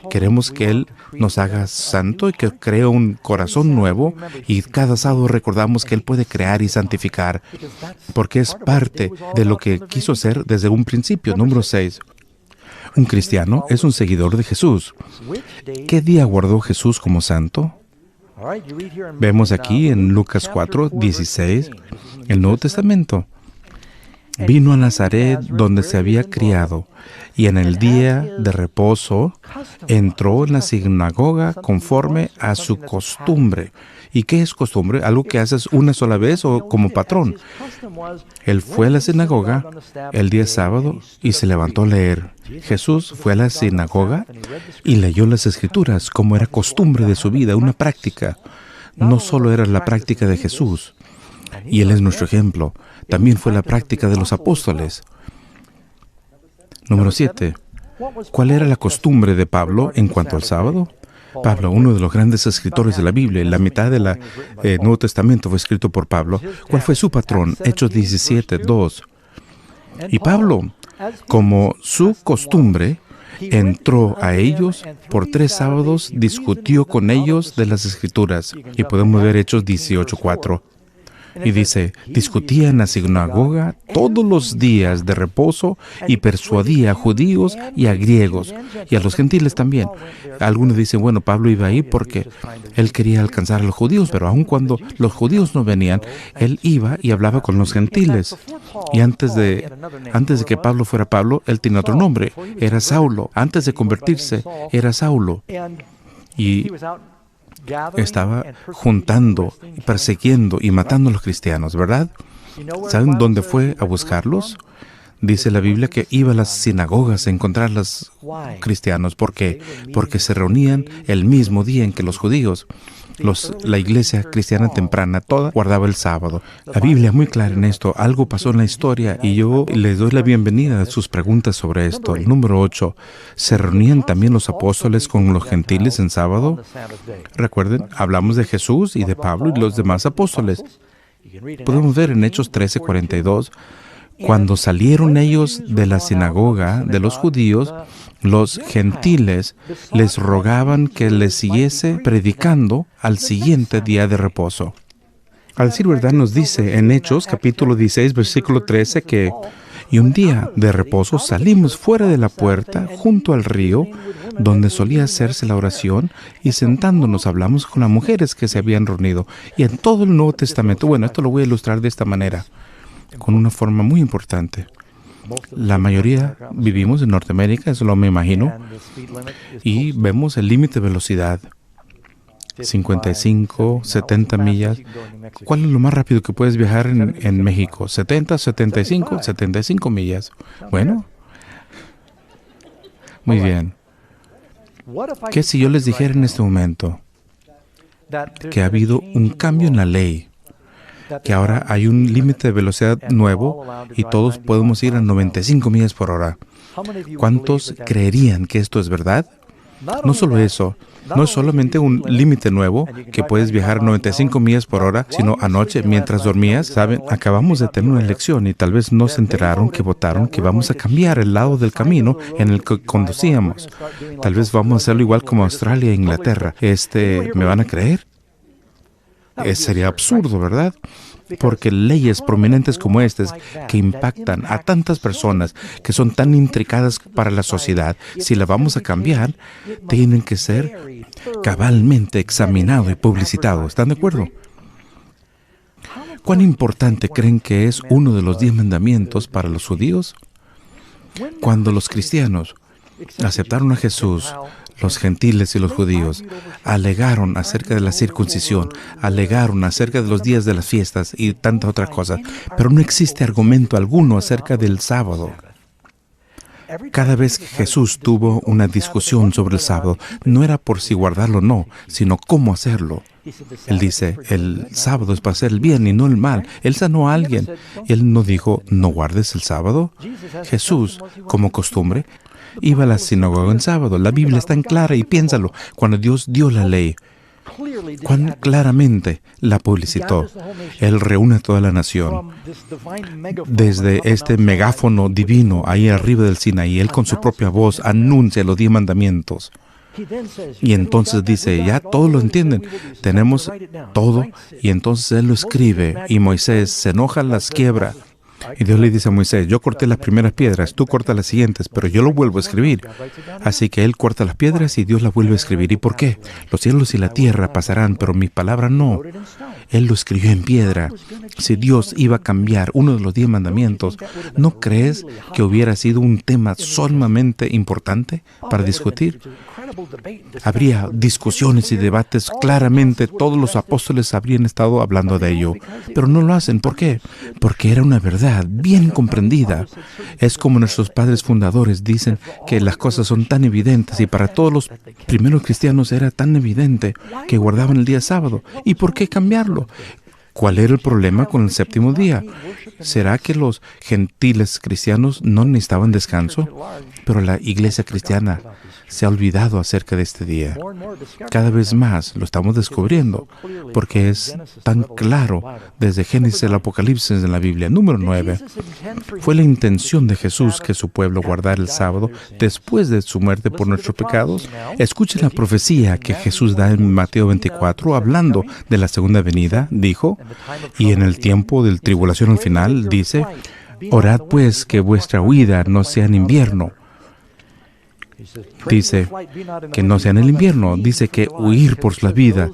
Speaker 1: Queremos que Él nos haga santo y que cree un corazón nuevo, y cada sábado recordamos que Él puede crear y santificar, porque es parte de lo que quiso hacer desde un principio. Número 6. Un cristiano es un seguidor de Jesús. ¿Qué día guardó Jesús como santo? Vemos aquí en Lucas 4:16, el Nuevo Testamento. Vino a Nazaret, donde se había criado, y en el día de reposo entró en la sinagoga conforme a su costumbre. ¿Y qué es costumbre? ¿Algo que haces una sola vez o como patrón? Él fue a la sinagoga el día sábado y se levantó a leer. Jesús fue a la sinagoga y leyó las Escrituras, como era costumbre de su vida, una práctica. No solo era la práctica de Jesús, y Él es nuestro ejemplo, también fue la práctica de los apóstoles. Número 7. ¿Cuál era la costumbre de Pablo en cuanto al sábado? Pablo, uno de los grandes escritores de la Biblia, la mitad del Nuevo Testamento fue escrito por Pablo. ¿Cuál fue su patrón? Hechos 17:2. Y Pablo, como su costumbre, entró a ellos por 3 sábados, discutió con ellos de las Escrituras. Y podemos ver Hechos 18:4. Y dice, discutía en la sinagoga todos los días de reposo y persuadía a judíos y a griegos y a los gentiles también. Algunos dicen, bueno, Pablo iba ahí porque él quería alcanzar a los judíos, pero aun cuando los judíos no venían, él iba y hablaba con los gentiles. Y antes de que Pablo fuera Pablo, él tenía otro nombre, era Saulo. Antes de convertirse, era Saulo. Y estaba juntando, persiguiendo y matando a los cristianos, ¿verdad? ¿Saben dónde fue a buscarlos? Dice la Biblia que iba a las sinagogas a encontrar a los cristianos. ¿Por qué? Porque se reunían el mismo día en que los judíos. La iglesia cristiana temprana, toda guardaba el sábado. La Biblia es muy clara en esto. Algo pasó en la historia y yo les doy la bienvenida a sus preguntas sobre esto. El número 8. ¿Se reunían también los apóstoles con los gentiles en sábado? Recuerden, hablamos de Jesús y de Pablo y los demás apóstoles. Podemos ver en Hechos 13:42. Cuando salieron ellos de la sinagoga de los judíos, los gentiles les rogaban que les siguiese predicando al siguiente día de reposo. Al decir verdad, nos dice en Hechos, capítulo 16, versículo 13, que y un día de reposo salimos fuera de la puerta, junto al río, donde solía hacerse la oración, y sentándonos hablamos con las mujeres que se habían reunido. Y en todo el Nuevo Testamento, bueno, esto lo voy a ilustrar de esta manera, con una forma muy importante. La mayoría vivimos en Norteamérica, eso lo me imagino, y vemos el límite de velocidad, 55, 70 millas. ¿Cuál es lo más rápido que puedes viajar en México? 70, 75, 75 millas. Bueno, muy bien. ¿Qué si yo les dijera en este momento que ha habido un cambio en la ley? Que ahora hay un límite de velocidad nuevo y todos podemos ir a 95 millas por hora. ¿Cuántos creerían que esto es verdad? No solo eso, no es solamente un límite nuevo que puedes viajar a 95 millas por hora, sino anoche mientras dormías, saben, acabamos de tener una elección y tal vez no se enteraron que votaron que vamos a cambiar el lado del camino en el que conducíamos. Tal vez vamos a hacerlo igual como Australia e Inglaterra. ¿Me van a creer? Sería absurdo, ¿verdad? Porque leyes prominentes como estas, que impactan a tantas personas, que son tan intricadas para la sociedad, si las vamos a cambiar, tienen que ser cabalmente examinados y publicitados. ¿Están de acuerdo? ¿Cuán importante creen que es uno de los 10 mandamientos para los judíos? Cuando los cristianos aceptaron a Jesús, los gentiles y los judíos alegaron acerca de la circuncisión, alegaron acerca de los días de las fiestas y tantas otras cosas, pero no existe argumento alguno acerca del sábado. Cada vez que Jesús tuvo una discusión sobre el sábado, no era por si guardarlo o no, sino cómo hacerlo. Él dice, el sábado es para hacer el bien y no el mal. Él sanó a alguien. Él no dijo, no guardes el sábado. Jesús, como costumbre, iba a la sinagoga en sábado. La Biblia es tan clara y piénsalo, cuando Dios dio la ley, cuán claramente la publicitó. Él reúne a toda la nación. Desde este megáfono divino ahí arriba del Sinaí, Él con su propia voz anuncia los 10 mandamientos. Y entonces dice, ya todos lo entienden, tenemos todo, y entonces Él lo escribe, y Moisés se enoja, las quiebra. Y Dios le dice a Moisés, yo corté las primeras piedras, tú cortas las siguientes, pero yo lo vuelvo a escribir. Así que Él corta las piedras y Dios las vuelve a escribir. ¿Y por qué? Los cielos y la tierra pasarán, pero mi palabra no. Él lo escribió en piedra. Si Dios iba a cambiar uno de los 10 mandamientos, ¿no crees que hubiera sido un tema sumamente importante para discutir? Habría discusiones y debates. Claramente todos los apóstoles habrían estado hablando de ello, pero no lo hacen. ¿Por qué? Porque era una verdad bien comprendida. Es como nuestros padres fundadores dicen que las cosas son tan evidentes, y para todos los primeros cristianos era tan evidente que guardaban el día sábado. ¿Y por qué cambiarlo? ¿Cuál era el problema con el séptimo día? ¿Será que los gentiles cristianos no necesitaban descanso? Pero la iglesia cristiana se ha olvidado acerca de este día. Cada vez más lo estamos descubriendo, porque es tan claro desde Génesis al Apocalipsis en la Biblia. Número 9. Fue la intención de Jesús que su pueblo guardara el sábado después de su muerte por nuestros pecados. Escuchen la profecía que Jesús da en Mateo 24, hablando de la segunda venida. Dijo, y en el tiempo de tribulación al final, dice, orad pues que vuestra huida no sea en invierno. Dice que no sea en el invierno, dice que huir por la vida.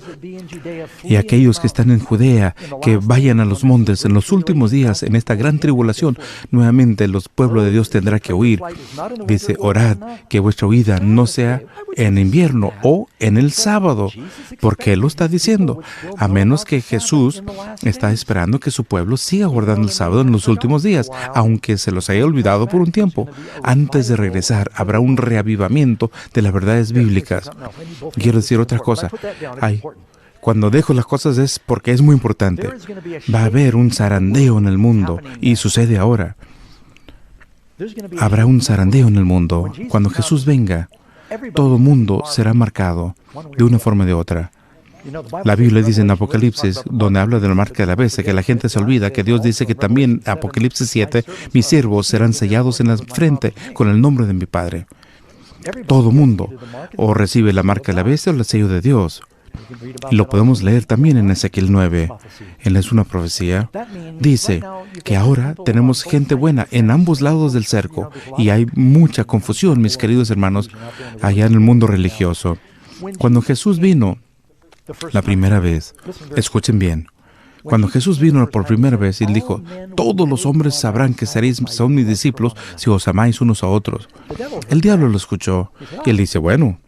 Speaker 1: Y aquellos que están en Judea, que vayan a los montes en los últimos días, en esta gran tribulación, nuevamente los pueblos de Dios tendrán que huir. Dice, orad que vuestra huida no sea en invierno o en el sábado. ¿Por qué lo está diciendo? A menos que Jesús está esperando que su pueblo siga guardando el sábado en los últimos días, aunque se los haya olvidado por un tiempo. Antes de regresar, habrá un reavivamiento de las verdades bíblicas. Quiero decir otra cosa. Cuando dejo las cosas es porque es muy importante. Va a haber un zarandeo en el mundo, y sucede ahora. Habrá un zarandeo en el mundo. Cuando Jesús venga, todo mundo será marcado de una forma o de otra. La Biblia dice en Apocalipsis, donde habla de la marca de la bestia, que la gente se olvida que Dios dice que también, Apocalipsis 7, mis siervos serán sellados en la frente con el nombre de mi Padre. Todo mundo o recibe la marca de la bestia o el sello de Dios. Y lo podemos leer también en Ezequiel 9. Él es una profecía. Dice que ahora tenemos gente buena en ambos lados del cerco, y hay mucha confusión, mis queridos hermanos, allá en el mundo religioso. Cuando Jesús vino la primera vez, escuchen bien, cuando Jesús vino por primera vez, Él dijo, todos los hombres sabrán que son mis discípulos si os amáis unos a otros. El diablo lo escuchó y él dice, bueno,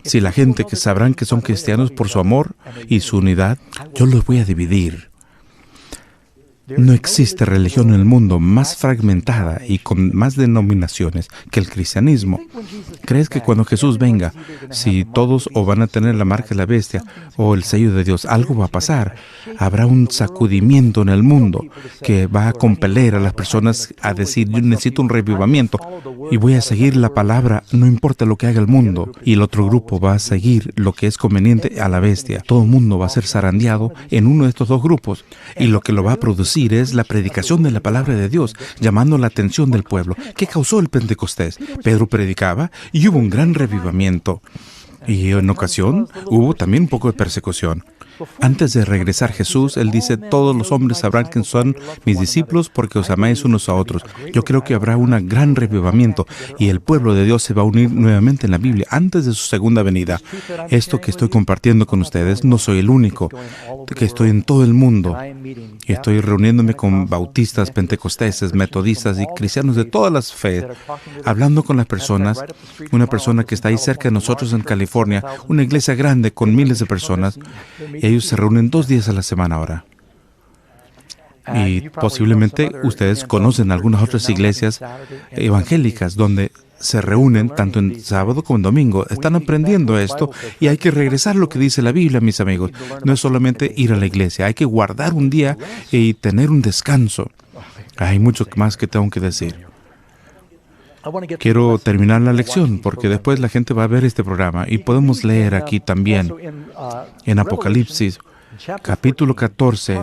Speaker 1: si la gente que sabrán que son cristianos por su amor y su unidad, yo los voy a dividir. No existe religión en el mundo más fragmentada y con más denominaciones que el cristianismo. ¿Crees que cuando Jesús venga, si todos o van a tener la marca de la bestia o el sello de Dios, algo va a pasar? Habrá un sacudimiento en el mundo que va a compeler a las personas a decir, yo necesito un revivamiento y voy a seguir la palabra, no importa lo que haga el mundo. Y el otro grupo va a seguir lo que es conveniente a la bestia. Todo el mundo va a ser zarandeado en uno de estos dos grupos, y lo que lo va a producir es la predicación de la palabra de Dios, llamando la atención del pueblo. ¿Qué causó el Pentecostés? Pedro predicaba y hubo un gran revivamiento. Y en ocasión hubo también un poco de persecución. Antes de regresar Jesús, Él dice, todos los hombres sabrán que son mis discípulos porque os amáis unos a otros. Yo creo que habrá un gran revivamiento y el pueblo de Dios se va a unir nuevamente en la Biblia antes de su segunda venida. Esto que estoy compartiendo con ustedes, no soy el único, que estoy en todo el mundo. Y estoy reuniéndome con bautistas, pentecosteses, metodistas y cristianos de todas las fe, hablando con las personas. Una persona que está ahí cerca de nosotros en California, una iglesia grande con miles de personas, y ellos se reúnen 2 días a la semana ahora. Y posiblemente ustedes conocen algunas otras iglesias evangélicas donde se reúnen tanto en sábado como en domingo. Están aprendiendo esto y hay que regresar a lo que dice la Biblia, mis amigos. No es solamente ir a la iglesia, hay que guardar un día y tener un descanso. Hay mucho más que tengo que decir. Quiero terminar la lección porque después la gente va a ver este programa y podemos leer aquí también en Apocalipsis. Capítulo 14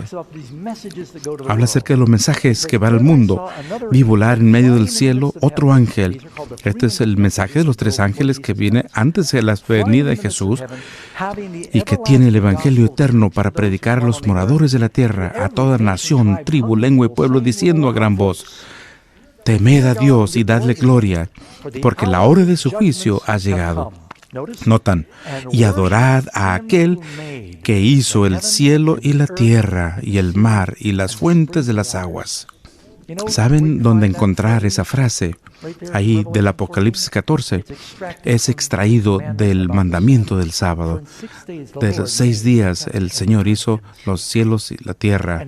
Speaker 1: habla acerca de los mensajes que van al mundo. Vi volar en medio del cielo otro ángel. Este es el mensaje de los 3 ángeles que viene antes de la venida de Jesús y que tiene el evangelio eterno para predicar a los moradores de la tierra, a toda nación, tribu, lengua y pueblo, diciendo a gran voz: temed a Dios y dadle gloria, porque la hora de su juicio ha llegado. Notan, y adorad a aquel que hizo el cielo y la tierra y el mar y las fuentes de las aguas. ¿Saben dónde encontrar esa frase? Ahí del Apocalipsis 14. Es extraído del mandamiento del sábado. De los 6 días el Señor hizo los cielos y la tierra.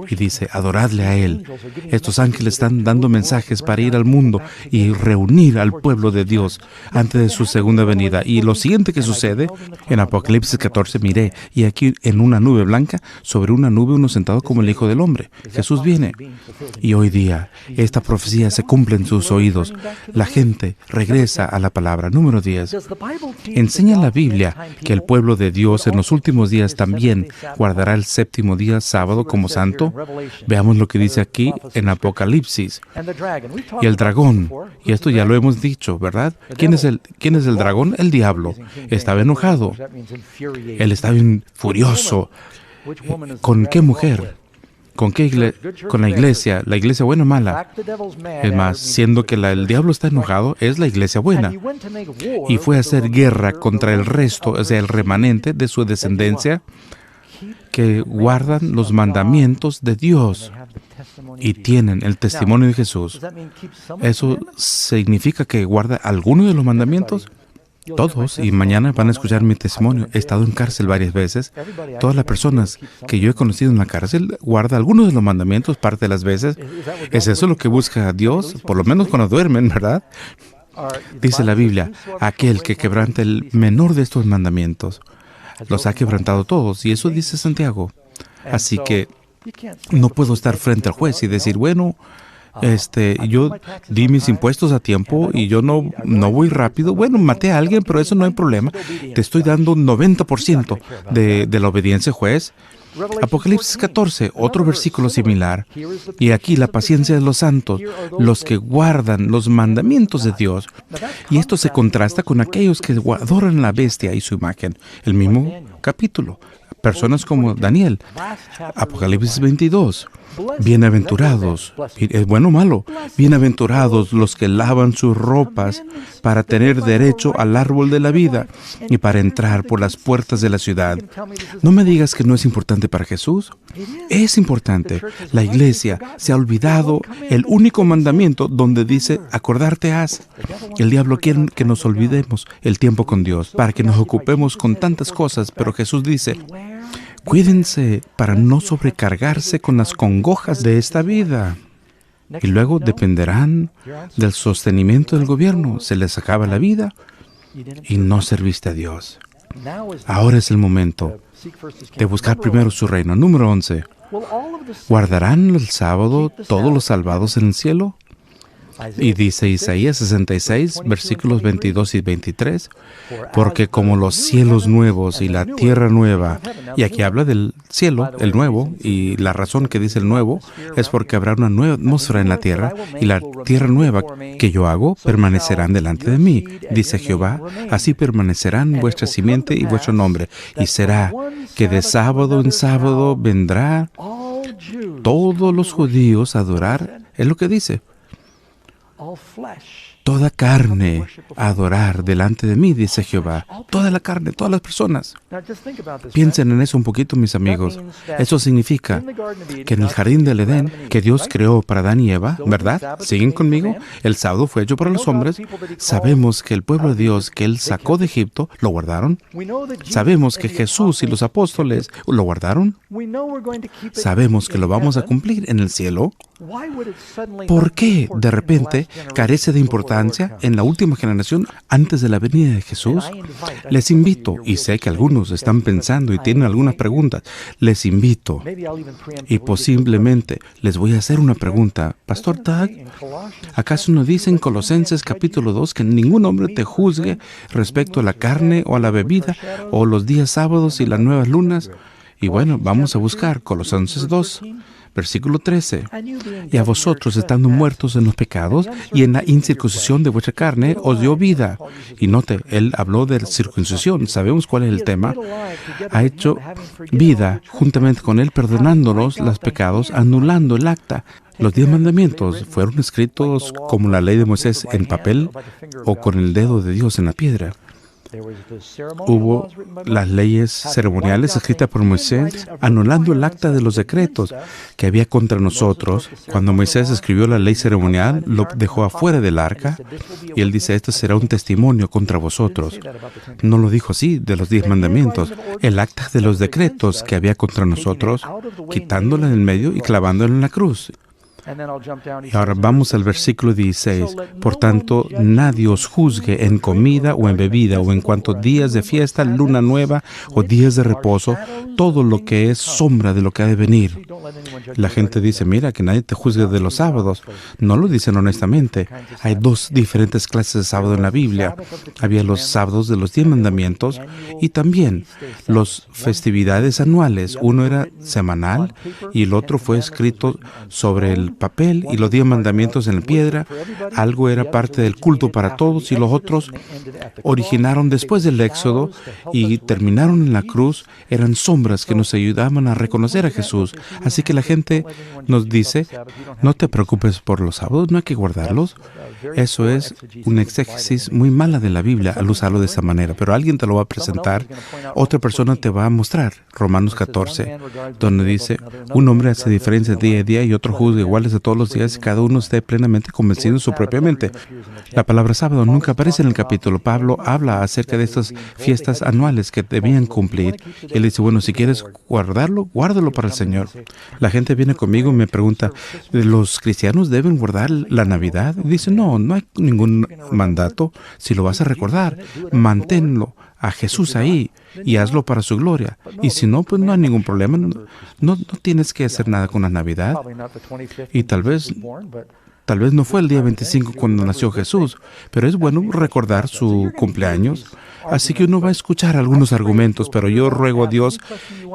Speaker 1: Y dice, adoradle a Él. Estos ángeles están dando mensajes para ir al mundo y reunir al pueblo de Dios antes de su segunda venida. Y lo siguiente que sucede, en Apocalipsis 14, miré, y aquí en una nube blanca, sobre una nube uno sentado como el Hijo del Hombre. Jesús viene. Y hoy día, esta profecía se cumple en sus oídos. La gente regresa a la palabra. Número 10. ¿Enseña la Biblia que el pueblo de Dios en los últimos días también guardará el séptimo día, sábado, como santo? Veamos lo que dice aquí en Apocalipsis. Y el dragón, y esto ya lo hemos dicho, ¿verdad? ¿Quién es el dragón? El diablo. Estaba enojado. Él estaba furioso. ¿Con qué mujer? ¿Con qué con la iglesia buena o mala? Es más, siendo que el diablo está enojado, es la iglesia buena. Y fue a hacer guerra contra el resto, o sea, el remanente de su descendencia, que guardan los mandamientos de Dios y tienen el testimonio de Jesús. ¿Eso significa que guarda alguno de los mandamientos? Todos, y mañana van a escuchar mi testimonio. He estado en cárcel varias veces. Todas las personas que yo he conocido en la cárcel guardan algunos de los mandamientos parte de las veces. ¿Es eso lo que busca Dios? Por lo menos cuando duermen, ¿verdad? Dice la Biblia, aquel que quebranta el menor de estos mandamientos, los ha quebrantado todos. Y eso dice Santiago. Así que no puedo estar frente al juez y decir, bueno, yo di mis impuestos a tiempo y yo no voy rápido. Bueno, maté a alguien, pero eso no hay problema. Te estoy dando un 90% de la obediencia, juez. Apocalipsis 14, otro versículo similar. Y aquí la paciencia de los santos, los que guardan los mandamientos de Dios. Y esto se contrasta con aquellos que adoran la bestia y su imagen. El mismo capítulo. Personas como Daniel. Apocalipsis 22. Bienaventurados, ¿es bueno o malo? Bienaventurados los que lavan sus ropas para tener derecho al árbol de la vida y para entrar por las puertas de la ciudad. No me digas que no es importante para Jesús. Es importante. La iglesia se ha olvidado el único mandamiento donde dice, acordarte has. El diablo quiere que nos olvidemos el tiempo con Dios, para que nos ocupemos con tantas cosas, pero Jesús dice, cuídense para no sobrecargarse con las congojas de esta vida. Y luego dependerán del sostenimiento del gobierno. Se les acaba la vida y no serviste a Dios. Ahora es el momento de buscar primero su reino. Número 11. ¿Guardarán el sábado todos los salvados en el cielo? Y dice Isaías 66, versículos 22 y 23, porque como los cielos nuevos y la tierra nueva Y aquí habla del cielo, el nuevo, y la razón que dice el nuevo es porque habrá una nueva atmósfera en la tierra, y la tierra nueva que yo hago permanecerán delante de mí, dice Jehová, así permanecerán vuestra simiente y vuestro nombre. Y será que de sábado en sábado vendrán todos los judíos a adorar, es lo que dice. Toda carne a adorar delante de mí, dice Jehová. Toda la carne, todas las personas. Piensen en eso un poquito, mis amigos. Eso significa que en el jardín del Edén, que Dios creó para Adán y Eva, ¿verdad? ¿Siguen conmigo? El sábado fue hecho para los hombres. Sabemos que el pueblo de Dios que Él sacó de Egipto, lo guardaron. Sabemos que Jesús y los apóstoles lo guardaron. Sabemos que lo vamos a cumplir en el cielo. ¿Por qué de repente carece de importancia en la última generación antes de la venida de Jesús? Les invito, y sé que algunos están pensando y tienen algunas preguntas, les invito y posiblemente les voy a hacer una pregunta. Pastor Doug, ¿acaso no dice en Colosenses capítulo 2 que ningún hombre te juzgue respecto a la carne o a la bebida o los días sábados y las nuevas lunas? Y bueno, vamos a buscar Colosenses 2. Versículo 13. Y a vosotros, estando muertos en los pecados y en la incircuncisión de vuestra carne, os dio vida. Y note, él habló de circuncisión. Sabemos cuál es el tema. Ha hecho vida juntamente con él, perdonándonos los pecados, anulando el acta. Los 10 mandamientos fueron escritos como la ley de Moisés en papel o con el dedo de Dios en la piedra. Hubo las leyes ceremoniales escritas por Moisés, anulando el acta de los decretos que había contra nosotros. Cuando Moisés escribió la ley ceremonial, lo dejó afuera del arca, y él dice, esto será un testimonio contra vosotros. No lo dijo así de los 10 mandamientos. El acta de los decretos que había contra nosotros, quitándola en el medio y clavándola en la cruz. Y ahora vamos al versículo 16. Por tanto, nadie os juzgue en comida o en bebida, o en cuanto días de fiesta, luna nueva o días de reposo, todo lo que es sombra de lo que ha de venir. La gente dice, mira, que nadie te juzgue de los sábados. No lo dicen honestamente. Hay 2 diferentes clases de sábado en la Biblia. Había los sábados de los 10 mandamientos y también las festividades anuales. Uno era semanal y el otro fue escrito sobre el papel, y los 10 mandamientos en la piedra. Algo era parte del culto para todos y los otros originaron después del Éxodo y terminaron en la cruz. Eran sombras que nos ayudaban a reconocer a Jesús. Así que la gente nos dice, no te preocupes por los sábados, no hay que guardarlos. Eso es una exégesis muy mala de la Biblia al usarlo de esa manera, pero alguien te lo va a presentar, otra persona te va a mostrar. Romanos 14, donde dice, un hombre hace diferencia día a día y otro juzga iguales de todos los días, y cada uno esté plenamente convencido en su propia mente. La palabra sábado nunca aparece en el capítulo. Pablo habla acerca de estas fiestas anuales que debían cumplir. Él dice, bueno, si quieres guardarlo, guárdalo para el Señor. La gente viene conmigo y me pregunta, ¿los cristianos deben guardar la Navidad? Y dice, no hay ningún mandato. Si lo vas a recordar, manténlo a Jesús ahí y hazlo para su gloria. Y si no, pues no hay ningún problema. No tienes que hacer nada con la Navidad. Y tal vez no fue el día 25 cuando nació Jesús, pero es bueno recordar su cumpleaños. Así que uno va a escuchar algunos argumentos, pero yo ruego a Dios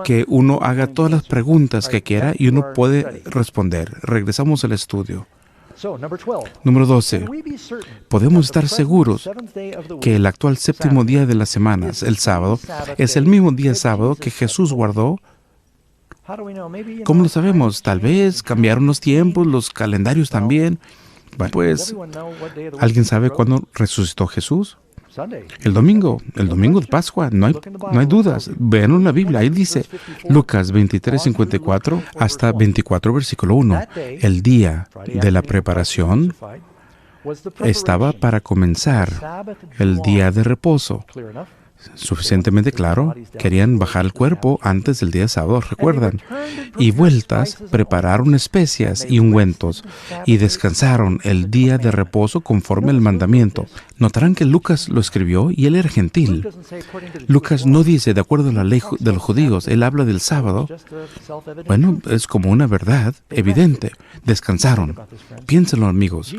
Speaker 1: que uno haga todas las preguntas que quiera y uno puede responder. Regresamos al estudio. Número 12. Podemos estar seguros que el actual séptimo día de las semanas, el sábado, es el mismo día sábado que Jesús guardó. ¿Cómo lo sabemos? Tal vez cambiaron los tiempos, los calendarios también. Bueno, pues, ¿alguien sabe cuándo resucitó Jesús? El domingo de Pascua, no hay dudas. Vean en la Biblia, ahí dice, Lucas 23, 54 hasta 24, versículo 1. El día de la preparación estaba para comenzar el día de reposo. Suficientemente claro, querían bajar el cuerpo antes del día sábado, recuerdan. Y vueltas, prepararon especias y ungüentos, y descansaron el día de reposo conforme al mandamiento. Notarán que Lucas lo escribió y él era gentil. Lucas no dice de acuerdo a la ley de los judíos, él habla del sábado. Bueno, es como una verdad evidente. Descansaron. Piénsenlo, amigos.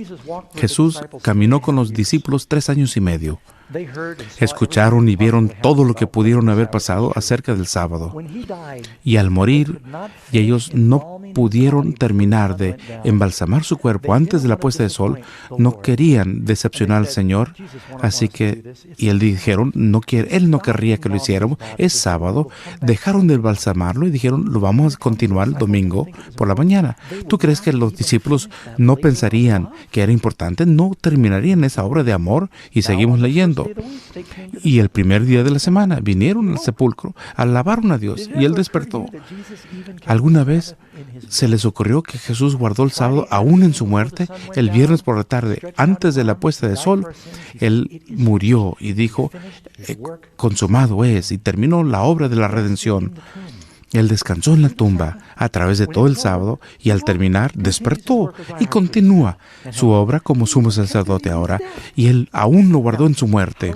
Speaker 1: Jesús caminó con los discípulos 3 años y medio. Escucharon y vieron todo lo que pudieron haber pasado acerca del sábado. Y al morir, y ellos no pudieron terminar de embalsamar su cuerpo antes de la puesta de sol, no querían decepcionar al Señor, así que, y él dijeron, él no querría que lo hiciéramos, es sábado, dejaron de embalsamarlo y dijeron, lo vamos a continuar el domingo por la mañana. ¿Tú crees que los discípulos no pensarían que era importante? No terminarían esa obra de amor. Y seguimos leyendo. Y el primer día de la semana vinieron al sepulcro, alabaron a Dios y él despertó. ¿Alguna vez se les ocurrió que Jesús guardó el sábado aún en su muerte? El viernes por la tarde, antes de la puesta de sol, él murió y dijo, consumado es, y terminó la obra de la redención. Él descansó en la tumba a través de todo el sábado y al terminar despertó y continúa su obra como sumo sacerdote ahora, y él aún lo guardó en su muerte.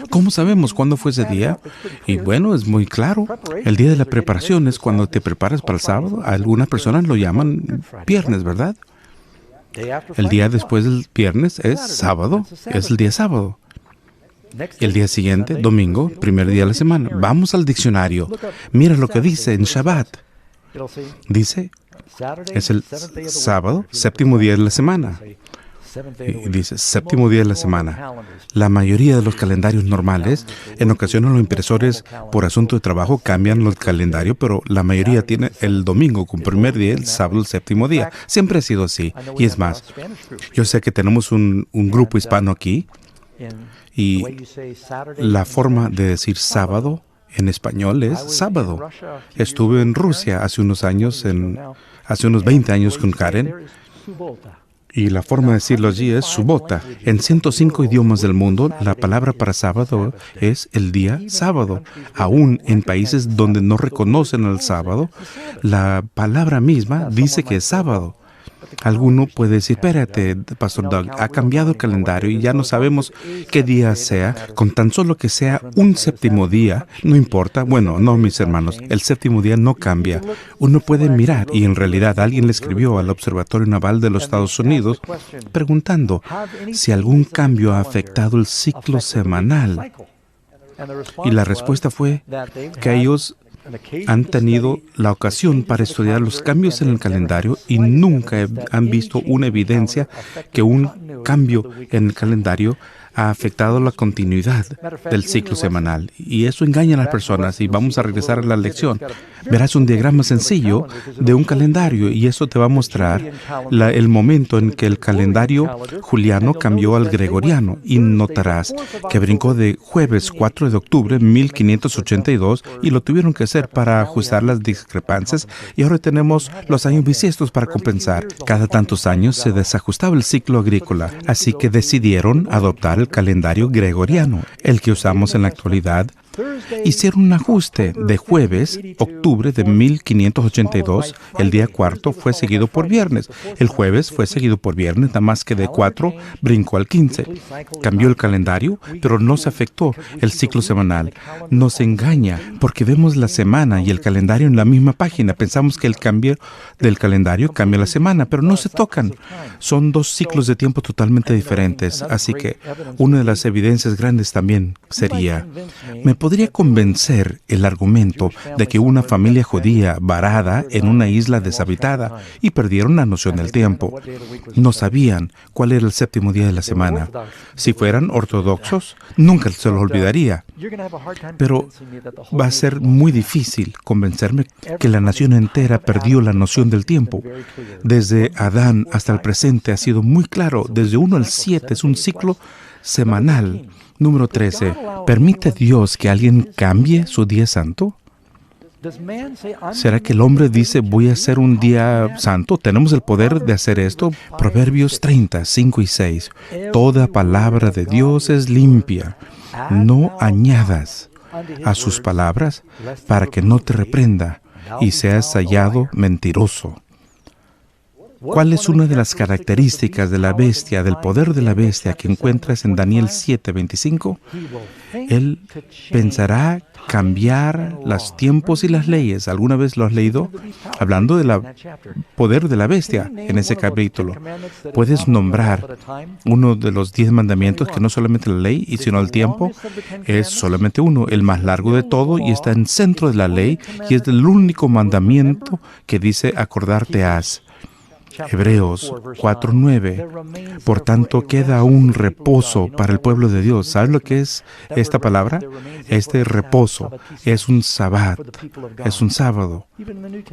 Speaker 1: ¿Cómo sabemos cuándo fue ese día? Y bueno, es muy claro. El día de la preparación es cuando te preparas para el sábado. Algunas personas lo llaman viernes, ¿verdad? El día después del viernes es sábado, es el día sábado. El día siguiente, domingo, primer día de la semana. Vamos al diccionario. Mira lo que dice en Shabbat. Dice, es el sábado, séptimo día de la semana. Y dice, séptimo día de la semana. La mayoría de los calendarios normales, en ocasiones los impresores por asunto de trabajo cambian el calendario, pero la mayoría tiene el domingo como primer día, el sábado, el séptimo día. Siempre ha sido así. Y es más, yo sé que tenemos un grupo hispano aquí, y la forma de decir sábado en español es sábado. Estuve en Rusia hace unos años, hace unos 20 años con Karen, y la forma de decirlo allí es subota. En 105 idiomas del mundo, la palabra para sábado es el día sábado. Aún en países donde no reconocen el sábado, la palabra misma dice que es sábado. Alguno puede decir, espérate, Pastor Doug, ha cambiado el calendario y ya no sabemos qué día sea. Con tan solo que sea un séptimo día, no importa. Bueno, no, mis hermanos, el séptimo día no cambia. Uno puede mirar, y en realidad alguien le escribió al Observatorio Naval de los Estados Unidos preguntando si algún cambio ha afectado el ciclo semanal. Y la respuesta fue que ellos han tenido la ocasión para estudiar los cambios en el calendario y nunca han visto una evidencia que un cambio en el calendario ha afectado la continuidad del ciclo semanal. Y eso engaña a las personas. Y vamos a regresar a la lección. Verás un diagrama sencillo de un calendario y eso te va a mostrar el momento en que el calendario juliano cambió al gregoriano. Y notarás que brincó de jueves 4 de octubre de 1582 y lo tuvieron que hacer para ajustar las discrepancias. Y ahora tenemos los años bisiestos para compensar. Cada tantos años se desajustaba el ciclo agrícola. Así que decidieron adoptar el calendario gregoriano, el que usamos en la actualidad. Hicieron un ajuste de jueves, octubre de 1582, el día cuarto fue seguido por viernes. El jueves fue seguido por viernes, nada más que de 4 brincó al 15. Cambió el calendario, pero no se afectó el ciclo semanal. Nos engaña porque vemos la semana y el calendario en la misma página. Pensamos que el cambio del calendario cambia la semana, pero no se tocan. Son dos ciclos de tiempo totalmente diferentes. Así que una de las evidencias grandes también sería, ¿me podría convencer el argumento de que una familia judía varada en una isla deshabitada y perdieron la noción del tiempo? No sabían cuál era el séptimo día de la semana. Si fueran ortodoxos, nunca se lo olvidaría. Pero va a ser muy difícil convencerme que la nación entera perdió la noción del tiempo. Desde Adán hasta el presente ha sido muy claro. Desde 1 al 7 es un ciclo semanal. Número 13. ¿Permite Dios que alguien cambie su día santo? ¿Será que el hombre dice, voy a hacer un día santo? ¿Tenemos el poder de hacer esto? Proverbios 30, 5 y 6. Toda palabra de Dios es limpia. No añadas a sus palabras para que no te reprenda y seas hallado mentiroso. ¿Cuál es una de las características de la bestia, del poder de la bestia que encuentras en Daniel 7:25? Él pensará cambiar los tiempos y las leyes. ¿Alguna vez lo has leído? Hablando del poder de la bestia en ese capítulo. Puedes nombrar uno de los 10 mandamientos que no solamente la ley, sino el tiempo. Es solamente uno, el más largo de todo, y está en el centro de la ley, y es el único mandamiento que dice acordarte has. Hebreos 4:9. Por tanto, queda un reposo para el pueblo de Dios. ¿Sabes lo que es esta palabra? Este reposo es un sabbat, es un sábado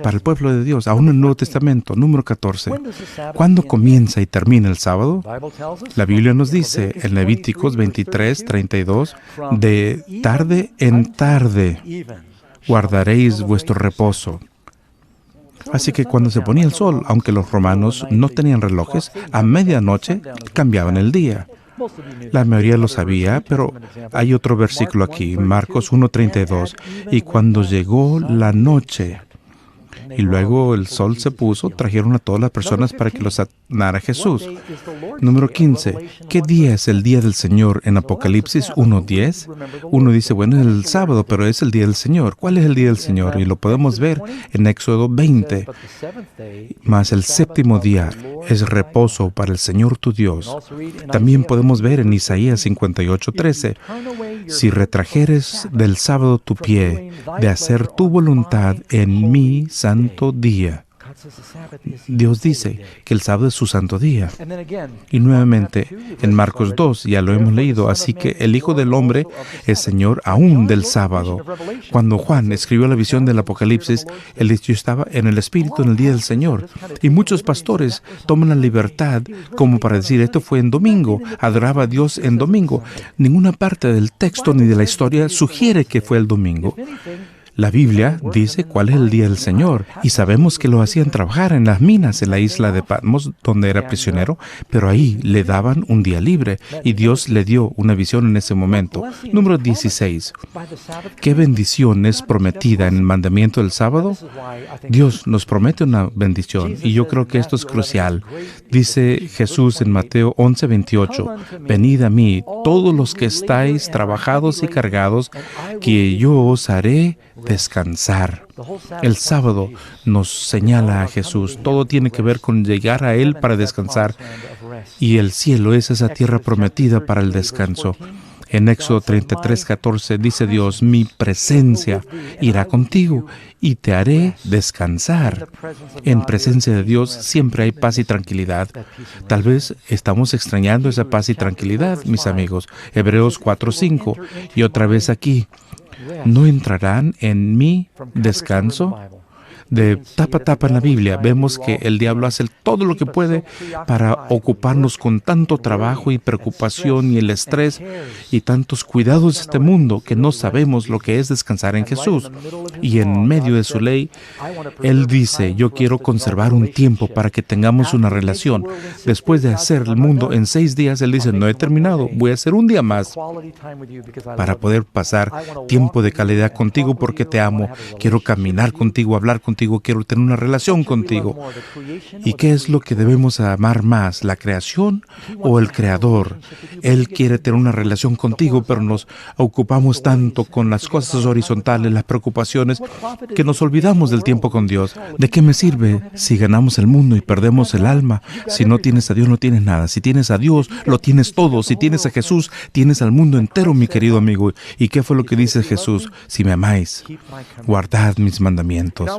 Speaker 1: para el pueblo de Dios. Aún en el Nuevo Testamento, número 14. ¿Cuándo comienza y termina el sábado? La Biblia nos dice en Levíticos 23:32, de tarde en tarde guardaréis vuestro reposo. Así que cuando se ponía el sol, aunque los romanos no tenían relojes, a medianoche cambiaban el día. La mayoría lo sabía, pero hay otro versículo aquí, Marcos 1:32. Y cuando llegó la noche y luego el sol se puso, trajeron a todas las personas para que los sanara Jesús. Número 15. ¿Qué día es el día del Señor en Apocalipsis 1:10? Uno dice, bueno, es el sábado, pero es el día del Señor. ¿Cuál es el día del Señor? Y lo podemos ver en Éxodo 20. Mas el séptimo día es reposo para el Señor tu Dios. También podemos ver en Isaías 58:13. Si retrajeres del sábado tu pie, de hacer tu voluntad en mi santo día. Dios dice que el sábado es su santo día. Y nuevamente en Marcos 2, ya lo hemos leído, así que el Hijo del Hombre es Señor aún del sábado. Cuando Juan escribió la visión del Apocalipsis, él dijo, yo estaba en el Espíritu en el día del Señor. Y muchos pastores toman la libertad como para decir, esto fue en domingo, adoraba a Dios en domingo. Ninguna parte del texto ni de la historia sugiere que fue el domingo. La Biblia dice cuál es el día del Señor, y sabemos que lo hacían trabajar en las minas en la isla de Patmos, donde era prisionero, pero ahí le daban un día libre, y Dios le dio una visión en ese momento. Número 16. ¿Qué bendición es prometida en el mandamiento del sábado? Dios nos promete una bendición, y yo creo que esto es crucial. Dice Jesús en Mateo 11:28, venid a mí, todos los que estáis trabajados y cargados, que yo os haré descansar. El sábado nos señala a Jesús. Todo tiene que ver con llegar a Él para descansar. Y el cielo es esa tierra prometida para el descanso. En Éxodo 33:14 dice Dios, mi presencia irá contigo y te haré descansar. En presencia de Dios siempre hay paz y tranquilidad. Tal vez estamos extrañando esa paz y tranquilidad, mis amigos. Hebreos 4:5. Y otra vez aquí. ¿No entrarán en mi descanso? De tapa a tapa en la Biblia vemos que el diablo hace todo lo que puede para ocuparnos con tanto trabajo y preocupación y el estrés y tantos cuidados de este mundo que no sabemos lo que es descansar en Jesús. Y en medio de su ley, Él dice, yo quiero conservar un tiempo para que tengamos una relación. Después de hacer el mundo en 6 días, Él dice, no he terminado, voy a hacer un día más para poder pasar tiempo de calidad contigo porque te amo. Quiero caminar contigo, hablar contigo, quiero tener una relación contigo. ¿Y qué es lo que debemos amar más, la creación o el Creador? Él quiere tener una relación contigo, pero nos ocupamos tanto con las cosas horizontales, las preocupaciones, que nos olvidamos del tiempo con Dios. ¿De qué me sirve si ganamos el mundo y perdemos el alma? Si no tienes a Dios, no tienes nada. Si tienes a Dios, lo tienes todo. Si tienes a Jesús, tienes al mundo entero, mi querido amigo. ¿Y qué fue lo que dice Jesús? Si me amáis, guardad mis mandamientos.